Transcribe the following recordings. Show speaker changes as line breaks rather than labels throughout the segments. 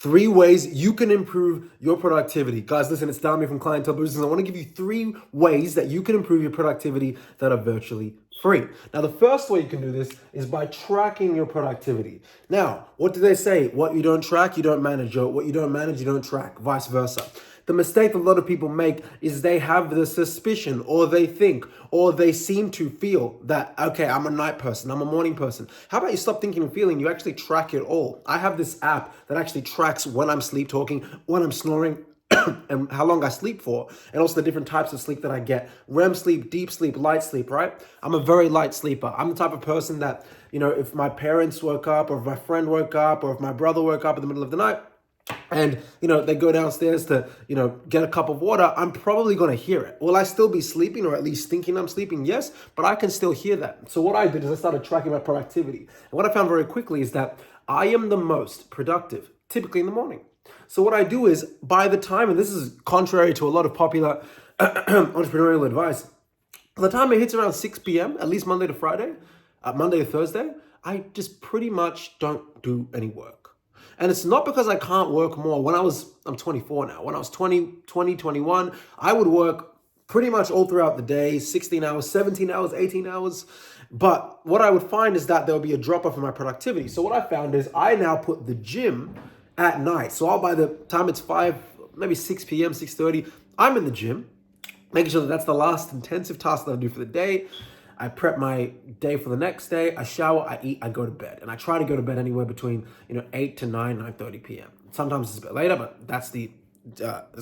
3 ways you can improve your productivity. Guys, listen, it's Dami from Clientele Boosters. I want to give you 3 ways that you can improve your productivity that are virtually free. Now, the first way you can do this is by tracking your productivity. Now, what do they say? What you don't track, you don't manage. Or what you don't manage, you don't track, vice versa. The mistake a lot of people make is they have the suspicion, or they think, or they seem to feel that, okay, I'm a night person, I'm a morning person. How about you stop thinking and feeling? You actually track it all. I have this app that actually tracks when I'm sleep talking, when I'm snoring, and how long I sleep for, and also the different types of sleep that I get. REM sleep, deep sleep, light sleep, right? I'm a very light sleeper. I'm the type of person that, if my parents woke up, or if my friend woke up, or if my brother woke up in the middle of the night, and, they go downstairs to, get a cup of water, I'm probably going to hear it. Will I still be sleeping, or at least thinking I'm sleeping? Yes, but I can still hear that. So what I did is I started tracking my productivity. And what I found very quickly is that I am the most productive, typically in the morning. So what I do is, by the time, and this is contrary to a lot of popular entrepreneurial advice, by the time it hits around 6 p.m., at least Monday to Friday, Monday to Thursday, I just pretty much don't do any work. And it's not because I can't work more. I'm 24 now. When I was 21, I would work pretty much all throughout the day, 16 hours, 17 hours, 18 hours. But what I would find is that there would be a drop off in my productivity. So what I found is I now put the gym at night. So by the time it's 5, maybe 6 p.m., 6:30, I'm in the gym, making sure that that's the last intensive task that I do for the day. I prep my day for the next day. I shower, I eat, I go to bed. And I try to go to bed anywhere between 8 to 9, 9:30 p.m. Sometimes it's a bit later, but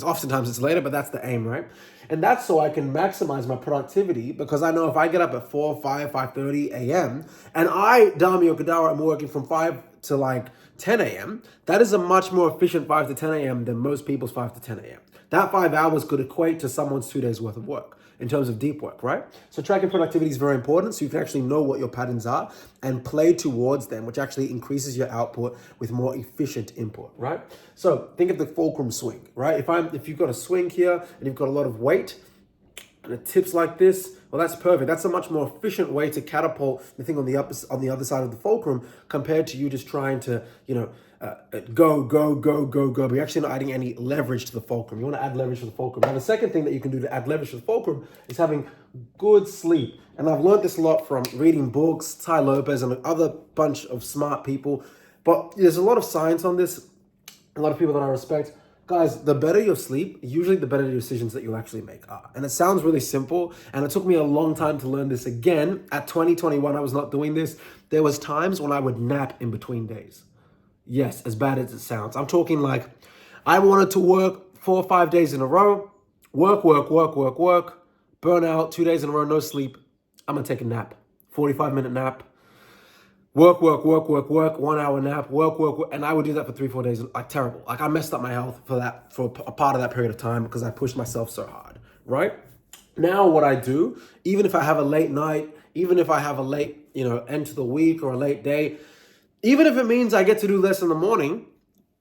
oftentimes it's later, but that's the aim, right? And that's so I can maximize my productivity, because I know if I get up at 4, 5, 5:30 a.m. and Dami Okadawa, I'm working from 5 to 10 a.m., that is a much more efficient 5 to 10 a.m. than most people's 5 to 10 a.m. That 5 hours could equate to someone's 2 days worth of work in terms of deep work, right? So tracking productivity is very important, so you can actually know what your patterns are and play towards them, which actually increases your output with more efficient input, right? So think of the fulcrum swing, right? If you've got a swing here and you've got a lot of weight and it tips like this, well, that's perfect. That's a much more efficient way to catapult the thing on the other side of the fulcrum, compared to you just trying to, go, but you're actually not adding any leverage to the fulcrum. You want to add leverage to the fulcrum. Now, the second thing that you can do to add leverage to the fulcrum is having good sleep. And I've learned this a lot from reading books, Ty Lopez, and other bunch of smart people. But there's a lot of science on this, a lot of people that I respect. Guys, the better your sleep, usually the better the decisions that you'll actually make are. And it sounds really simple, and it took me a long time to learn this. Again, at 2021, I was not doing this. There was times when I would nap in between days. Yes, as bad as it sounds. I'm talking I wanted to work 4 or 5 days in a row, work, burn out, 2 days in a row, no sleep. I'm going to take a nap, 45-minute nap, work, 1 hour nap, work. And I would do that for 3-4 days, terrible. I messed up my health for a part of that period of time, because I pushed myself so hard, right? Now what I do, even if I have a late night, even if I have a late, end to the week or a late day, even if it means I get to do less in the morning,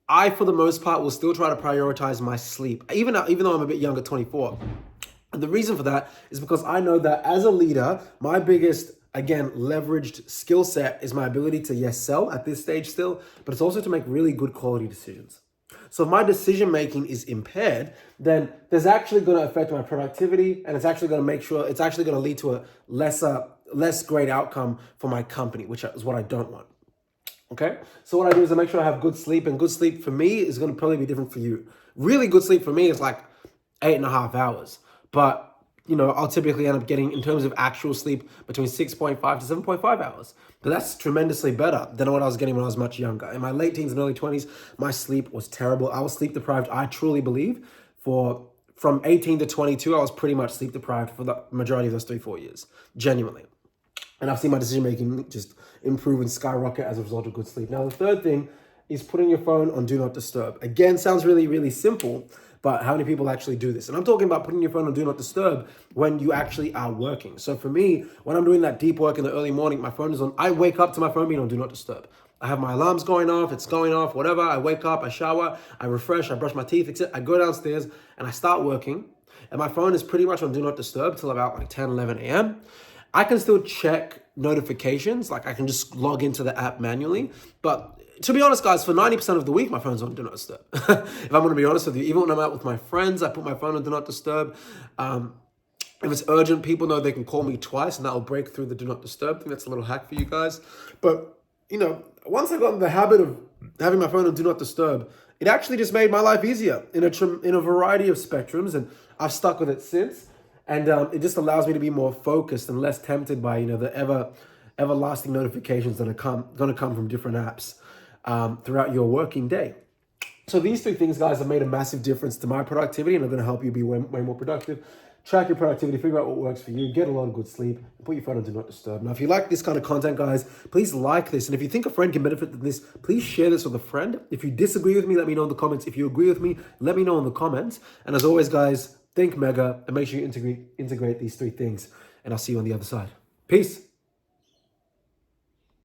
I, for the most part, will still try to prioritize my sleep, even though I'm a bit younger, 24. And the reason for that is because I know that as a leader, my biggest, again, leveraged skill set is my ability to, yes, sell at this stage still, but it's also to make really good quality decisions. So if my decision-making is impaired, then there's actually going to affect my productivity, and it's actually going to lead to a less great outcome for my company, which is what I don't want. Okay, so what I do is I make sure I have good sleep, and good sleep for me is going to probably be different for you. Really good sleep for me is 8.5 hours, but I'll typically end up getting, in terms of actual sleep, between 6.5 to 7.5 hours. But that's tremendously better than what I was getting when I was much younger. In my late teens and early 20s, my sleep was terrible. I was sleep deprived, I truly believe, from 18 to 22, I was pretty much sleep deprived for the majority of those 3-4 years, genuinely. And I've seen my decision-making just improve and skyrocket as a result of good sleep. Now, the third thing is putting your phone on Do Not Disturb. Again, sounds really, really simple, but how many people actually do this? And I'm talking about putting your phone on Do Not Disturb when you actually are working. So for me, when I'm doing that deep work in the early morning, my phone is on. I wake up to my phone being on Do Not Disturb. I have my alarms going off, it's going off, whatever. I wake up, I shower, I refresh, I brush my teeth, etc. I go downstairs and I start working. And my phone is pretty much on Do Not Disturb till about 10, 11 a.m. I can still check notifications. Like I can just log into the app manually. But to be honest, guys, for 90% of the week, my phone's on Do Not Disturb. If I'm going to be honest with you, even when I'm out with my friends, I put my phone on Do Not Disturb. If it's urgent, people know they can call me twice and that'll break through the Do Not Disturb thing. That's a little hack for you guys. But, once I got in the habit of having my phone on Do Not Disturb, it actually just made my life easier in a variety of spectrums, and I've stuck with it since. And it just allows me to be more focused and less tempted by, the everlasting notifications that are going to come from different apps throughout your working day. So these three things, guys, have made a massive difference to my productivity and are going to help you be way more productive. Track your productivity, figure out what works for you, get a lot of good sleep, and put your phone on Do Not Disturb. Now, if you like this kind of content, guys, please like this. And if you think a friend can benefit from this, please share this with a friend. If you disagree with me, let me know in the comments. If you agree with me, let me know in the comments. And as always, guys, think mega and make sure you integrate these three things. And I'll see you on the other side. Peace.